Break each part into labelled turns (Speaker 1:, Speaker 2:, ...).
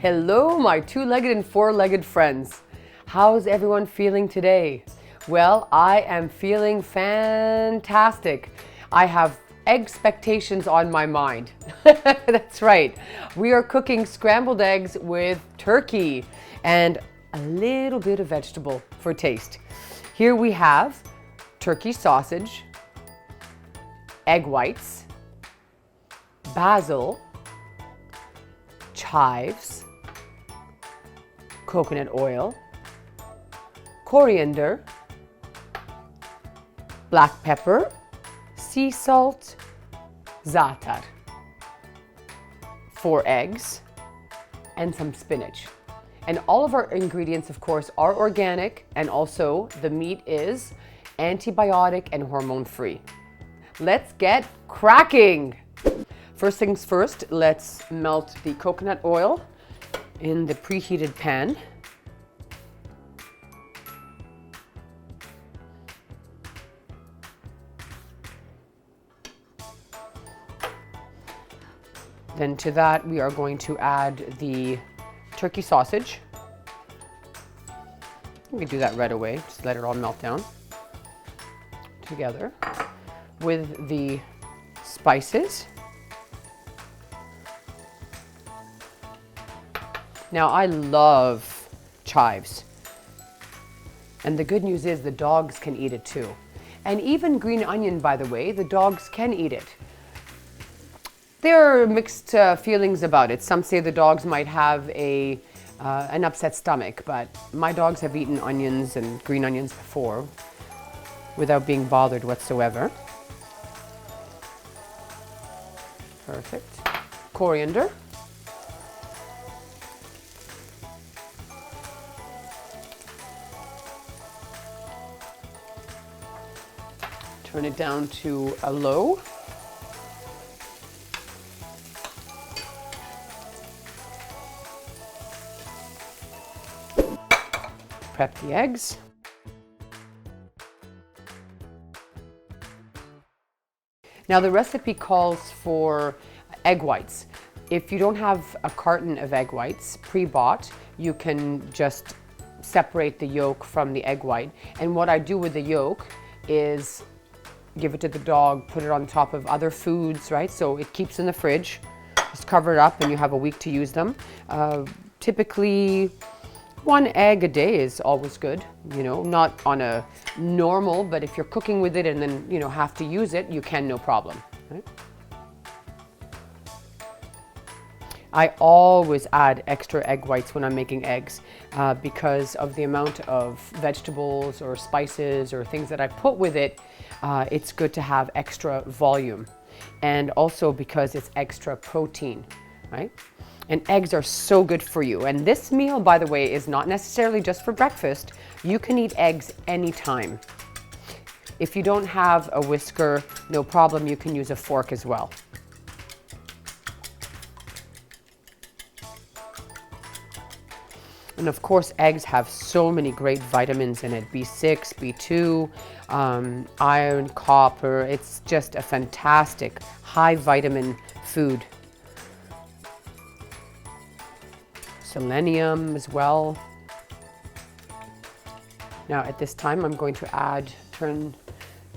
Speaker 1: Hello, my two-legged and four-legged friends. How's everyone feeling today? Well, I am feeling fantastic. I have expectations on my mind. That's right. We are cooking scrambled eggs with turkey and a little bit of vegetable for taste. Here we have turkey sausage, egg whites, basil, chives, coconut oil, coriander, black pepper, sea salt, za'atar, 4 eggs, and some spinach. And all of our ingredients, of course, are organic, and also the meat is antibiotic and hormone-free. Let's get cracking! First things first, let's melt the coconut oil in the preheated pan. Then to that, we are going to add the turkey sausage. We can do that right away, just let it all melt down together with the spices. Now, I love chives. And the good news is the dogs can eat it too. And even green onion, by the way, the dogs can eat it. There are mixed feelings about it. Some say the dogs might have an upset stomach, but my dogs have eaten onions and green onions before without being bothered whatsoever. Perfect. Coriander. Turn it down to a low. Prep the eggs. Now the recipe calls for egg whites. If you don't have a carton of egg whites pre-bought, you can just separate the yolk from the egg white. And what I do with the yolk is give it to the dog, put it on top of other foods, right? So it keeps in the fridge. Just cover it up and you have a week to use them. Typically, 1 egg a day is always good, you know, not on a normal, but if you're cooking with it and then, you know, have to use it, you can, no problem. Right? I always add extra egg whites when I'm making eggs because of the amount of vegetables or spices or things that I put with it. It's good to have extra volume, and also because it's extra protein, right? And eggs are so good for you. And this meal, by the way, is not necessarily just for breakfast. You can eat eggs anytime. If you don't have a whisker, no problem, you can use a fork as well. And of course, eggs have so many great vitamins in it. B6, B2, iron, copper. It's just a fantastic high vitamin food. Selenium as well. Now at this time, I'm going to turn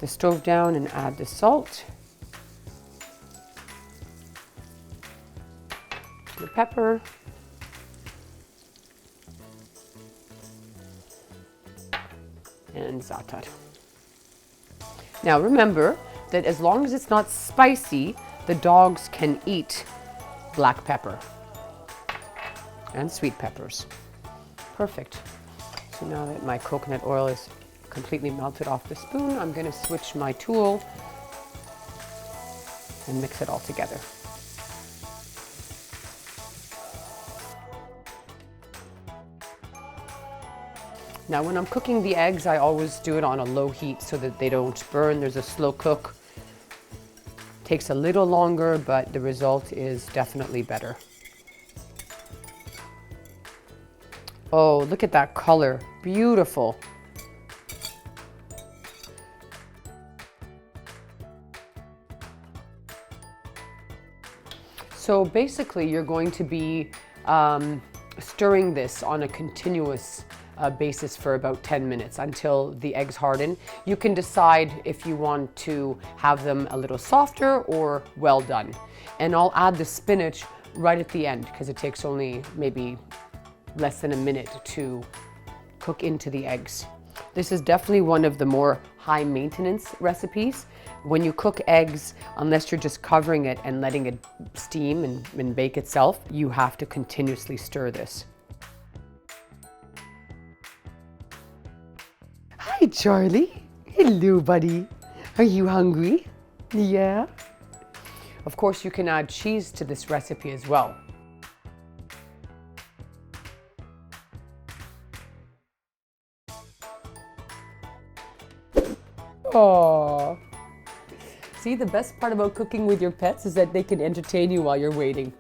Speaker 1: the stove down and add the salt, the pepper, and za'atar. Now remember that as long as it's not spicy, the dogs can eat black pepper and sweet peppers. Perfect. So now that my coconut oil is completely melted off the spoon, I'm going to switch my tool and mix it all together. Now when I'm cooking the eggs, I always do it on a low heat so that they don't burn. There's a slow cook. Takes a little longer, but the result is definitely better. Oh, look at that color. Beautiful. So basically you're going to be stirring this on a continuous basis for about 10 minutes until the eggs harden. You can decide if you want to have them a little softer or well done. And I'll add the spinach right at the end because it takes only maybe less than a minute to cook into the eggs. This is definitely one of the more high maintenance recipes. When you cook eggs, unless you're just covering it and letting it steam and bake itself, you have to continuously stir this. Hi, Charlie. Hello, buddy. Are you hungry? Yeah. Of course, you can add cheese to this recipe as well. Aww. See, the best part about cooking with your pets is that they can entertain you while you're waiting.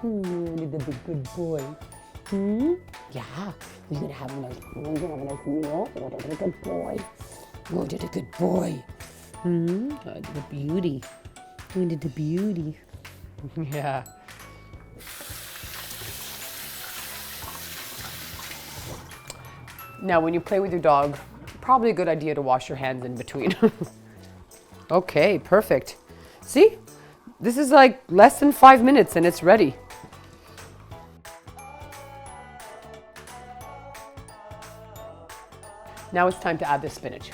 Speaker 1: You're the good boy. Yeah, you're gonna have a nice meal. Oh, you're a good boy. Oh, you're a good boy. Oh, you're a beauty. You're a beauty. Yeah. Now, when you play with your dog, probably a good idea to wash your hands in between. Okay, perfect. See? This is like less than 5 minutes and it's ready. Now it's time to add the spinach.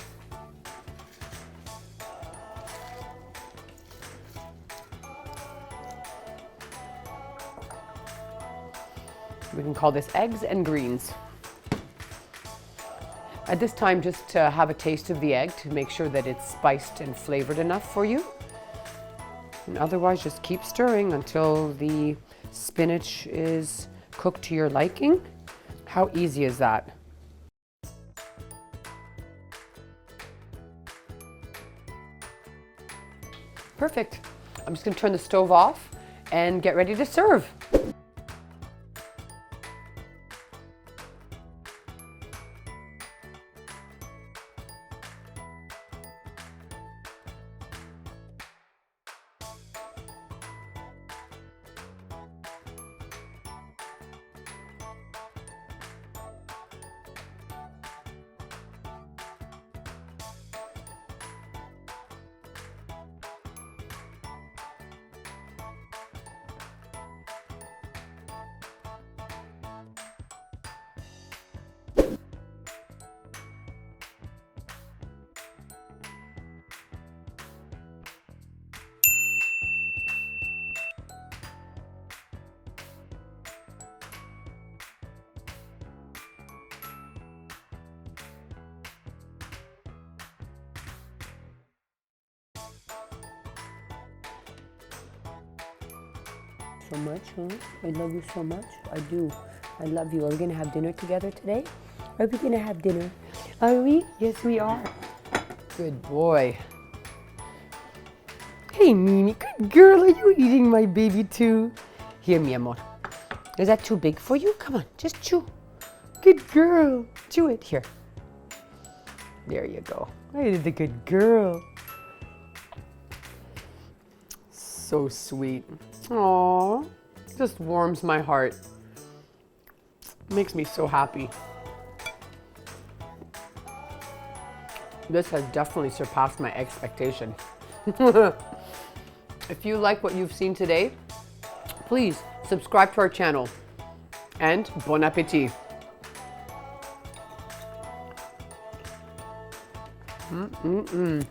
Speaker 1: We can call this eggs and greens. At this time, just have a taste of the egg to make sure that it's spiced and flavored enough for you. And otherwise, just keep stirring until the spinach is cooked to your liking. How easy is that? Perfect. I'm just going to turn the stove off and get ready to serve. So much, huh? I love you so much. I do. I love you. Are we going to have dinner together today? Are we going to have dinner? Are we? Yes, we are. Good boy. Hey, Mimi. Good girl. Are you eating my baby too? Here, mi amor. Is that too big for you? Come on, just chew. Good girl. Chew it. Here. There you go. You're the good girl. So sweet. Aww, just warms my heart. Makes me so happy. This has definitely surpassed my expectation. If you like what you've seen today, please subscribe to our channel and bon appetit. Mm-mm-mm.